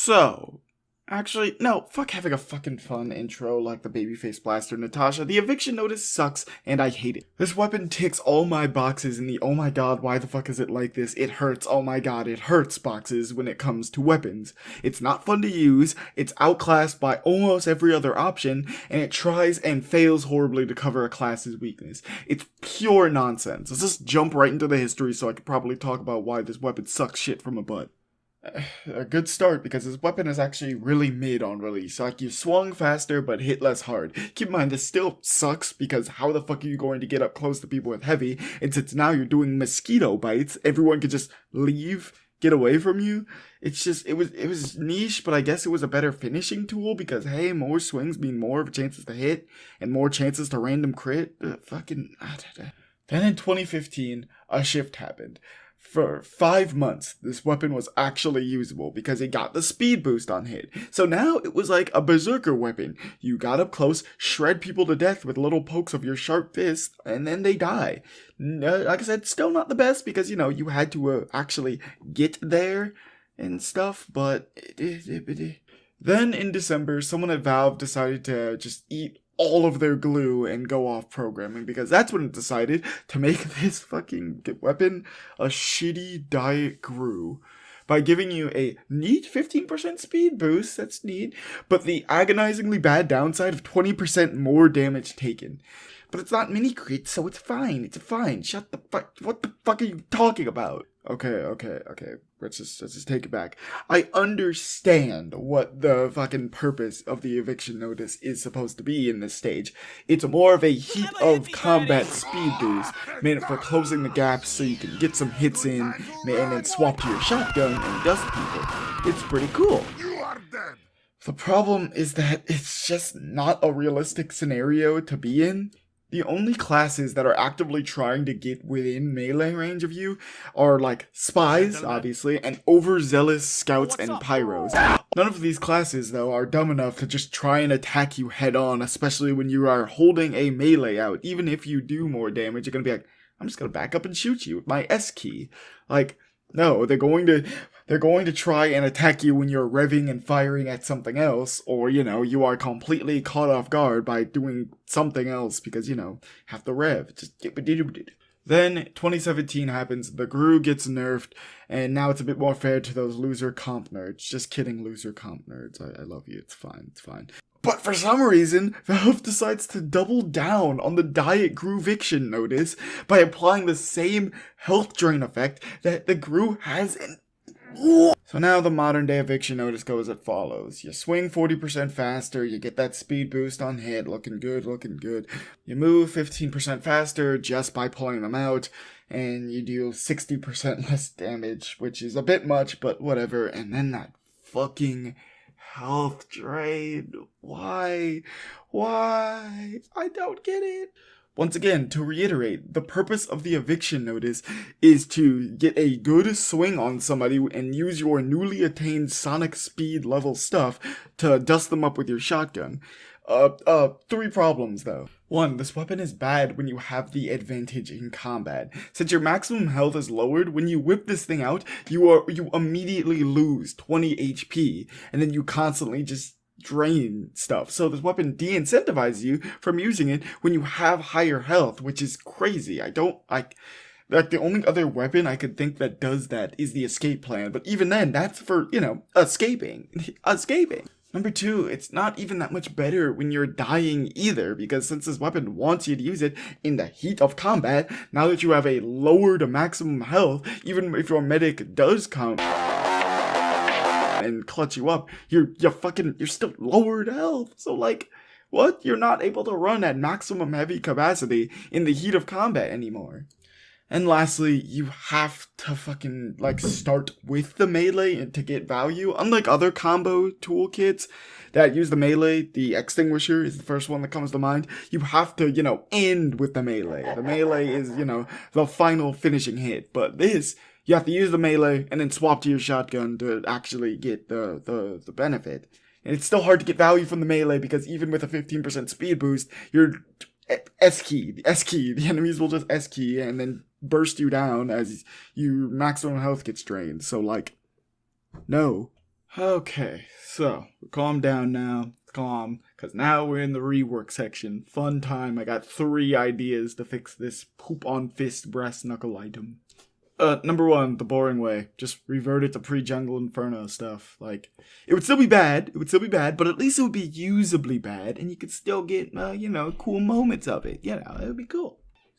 So, actually, no, fuck having a fucking fun intro like the babyface blaster Natasha. The eviction notice sucks, and I hate it. This weapon ticks all my boxes in the oh my god, why the fuck is it like this? It hurts, oh my god, it hurts boxes when it comes to weapons. It's not fun to use, it's outclassed by almost every other option, and it tries and fails horribly to cover a class's weakness. It's pure nonsense. Let's just jump right into the history so I could probably talk about why this weapon sucks shit from a butt. A good start, because this weapon is actually really mid on release. Like, you swung faster but hit less hard. Keep in mind, this still sucks, because how the fuck are you going to get up close to people with heavy? And since now you're doing mosquito bites, everyone could just leave, get away from you. It's just, it was niche, but I guess it was a better finishing tool, because hey, more swings mean more of chances to hit, and more chances to random crit. Then in 2015, a shift happened. For 5 months, this weapon was actually usable because it got the speed boost on hit. So now it was like a Berserker weapon. You got up close, shred people to death with little pokes of your sharp fist, and then they die. Like I said, still not the best because, you had to actually get there and stuff, but... Then in December, someone at Valve decided to just eat all of their glue and go off programming, because that's when it decided to make this fucking weapon a shitty diet glue by giving you a neat 15% speed boost, that's neat, but the agonizingly bad downside of 20% more damage taken. But it's not mini crit, so it's fine, shut the fuck, what the fuck are you talking about? Okay, let's just take it back. I understand what the fucking purpose of the eviction notice is supposed to be in this stage. It's more of a heat of combat speed boost, meant for closing the gaps so you can get some hits in, and then swap to your shotgun and dust people. It's pretty cool. The problem is that it's just not a realistic scenario to be in. The only classes that are actively trying to get within melee range of you are like spies, obviously, and overzealous scouts and pyros. None of these classes, though, are dumb enough to just try and attack you head on, especially when you are holding a melee out. Even if you do more damage, you're gonna be like, I'm just gonna back up and shoot you with my S key. Like, no, they're going to try and attack you when you're revving and firing at something else, or, you are completely caught off guard by doing something else because, have the rev. Then 2017 happens, the GRU gets nerfed, and now it's a bit more fair to those loser comp nerds. Just kidding, loser comp nerds. I love you, it's fine. But for some reason, Valve decides to double down on the diet GRUviction notice by applying the same health drain effect that the GRU has in... So now the modern day eviction notice goes as follows. You swing 40% faster, you get that speed boost on hit, looking good. You move 15% faster just by pulling them out, and you do 60% less damage, which is a bit much, but whatever. And then that fucking health drain. Why? I don't get it. Once again, to reiterate, the purpose of the eviction notice is to get a good swing on somebody and use your newly attained sonic speed level stuff to dust them up with your shotgun. 3 problems though. 1, this weapon is bad when you have the advantage in combat. Since your maximum health is lowered, when you whip this thing out, you immediately lose 20 HP, and then you constantly just drain stuff. So this weapon de-incentivizes you from using it when you have higher health, which is crazy. Like, the only other weapon I could think that does that is the escape plan, but even then, that's for, escaping. Number 2, it's not even that much better when you're dying either, because since this weapon wants you to use it in the heat of combat, now that you have a lowered maximum health, even if your medic does come and clutch you up, you're still lowered health. So like, what? You're not able to run at maximum heavy capacity in the heat of combat anymore. And lastly, you have to fucking, start with the melee to get value. Unlike other combo toolkits that use the melee, the extinguisher is the first one that comes to mind. You have to, end with the melee. The melee is, the final finishing hit. But this, you have to use the melee and then swap to your shotgun to actually get the benefit. And it's still hard to get value from the melee because even with a 15% speed boost, you're S-key. The enemies will just S-key and then burst you down as your maximum health gets drained. So, no. Okay, so calm down now. Calm, because now we're in the rework section. Fun time. I got 3 ideas to fix this poop on fist brass knuckle item. Number 1, the boring way. Just revert it to pre-Jungle Inferno stuff. Like, it would still be bad, but at least it would be usably bad, and you could still get, cool moments of it. It would be cool.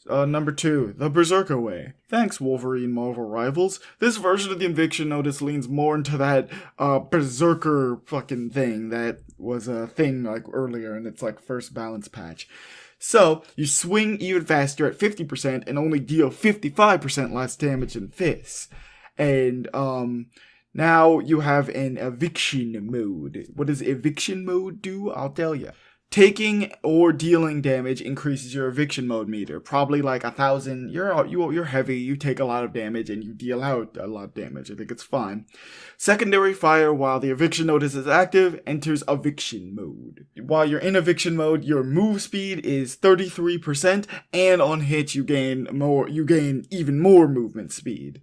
Number 2, the Berserker way. Thanks, Wolverine Marvel Rivals. This version of the eviction notice leans more into that, Berserker fucking thing that was a thing, like, earlier in its, first balance patch. So, you swing even faster at 50% and only deal 55% less damage than fists. And, now you have an eviction mode. What does eviction mode do? I'll tell you. Taking or dealing damage increases your eviction mode meter. Probably like 1,000. You're heavy. You take a lot of damage and you deal out a lot of damage. I think it's fine. Secondary fire while the eviction notice is active enters eviction mode. While you're in eviction mode, your move speed is 33%, and on hit you gain even more movement speed.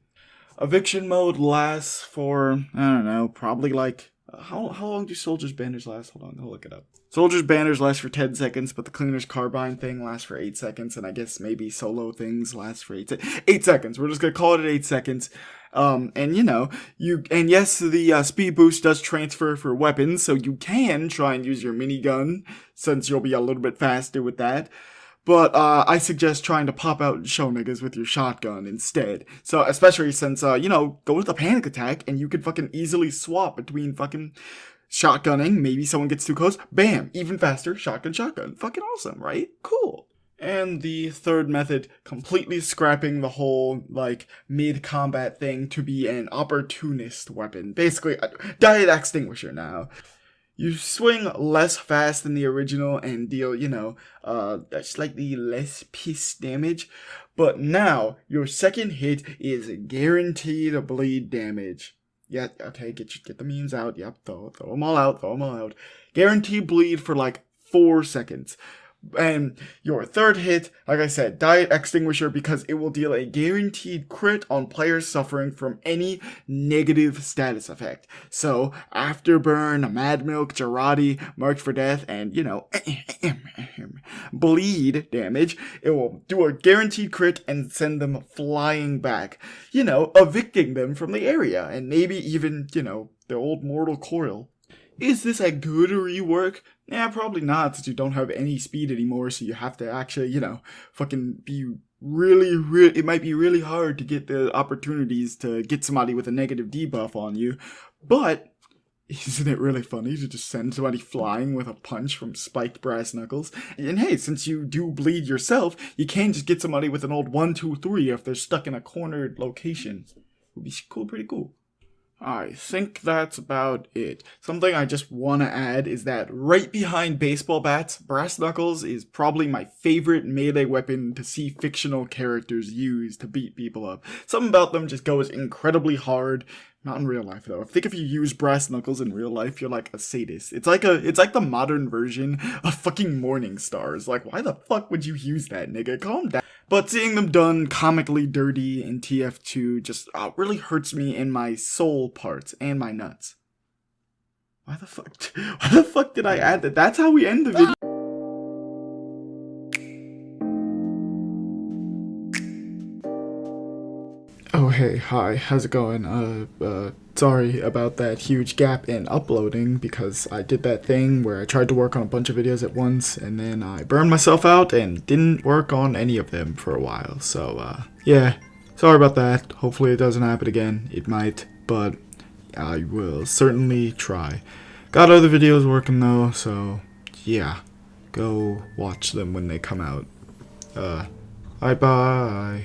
Eviction mode lasts for, I don't know, probably like, how long do soldiers' banners last? Hold on, I'll look it up. Soldiers' banners last for 10 seconds, but the cleaner's carbine thing lasts for 8 seconds, and I guess maybe solo things last for 8 seconds. We're just gonna call it 8 seconds. And yes, the speed boost does transfer for weapons, so you can try and use your minigun, since you'll be a little bit faster with that. But, I suggest trying to pop out and show niggas with your shotgun instead. So, especially since, go with a panic attack, and you could fucking easily swap between fucking shotgunning, maybe someone gets too close, bam, even faster, shotgun. Fucking awesome, right? Cool. And the third method, completely scrapping the whole, mid-combat thing to be an opportunist weapon. Basically, a diet extinguisher now. You swing less fast than the original and deal, slightly less piss damage. But now, your second hit is guaranteed bleed damage. Yeah, okay, get the memes out. Yep, throw them all out. Guaranteed bleed for 4 seconds. And your third hit, like I said, diet extinguisher, because it will deal a guaranteed crit on players suffering from any negative status effect. So, Afterburn, Mad Milk, Jarate, March for Death, and, bleed damage, it will do a guaranteed crit and send them flying back. Evicting them from the area, and maybe even, the old mortal coil. Is this a good rework? Nah, probably not, since you don't have any speed anymore, so you have to actually, fucking be really, it might be really hard to get the opportunities to get somebody with a negative debuff on you, but isn't it really funny to just send somebody flying with a punch from spiked brass knuckles? And hey, since you do bleed yourself, you can just get somebody with an old 1, 2, 3 if they're stuck in a cornered location. Would be cool, pretty cool. I think that's about it. Something I just want to add is that right behind baseball bats, brass knuckles is probably my favorite melee weapon to see fictional characters use to beat people up. Something about them just goes incredibly hard. Not in real life though. I think if you use brass knuckles in real life, you're like a sadist. It's like the modern version of fucking Morning Stars. Like, why the fuck would you use that, nigga? Calm down. But seeing them done comically dirty in TF2 just really hurts me in my soul parts and my nuts. Why the fuck did I add that? That's how we end the video. Oh hey, hi, how's it going? Sorry about that huge gap in uploading, because I did that thing where I tried to work on a bunch of videos at once, and then I burned myself out and didn't work on any of them for a while, so, yeah, sorry about that. Hopefully it doesn't happen again. It might, but I will certainly try. Got other videos working though, so, yeah, go watch them when they come out. Bye-bye.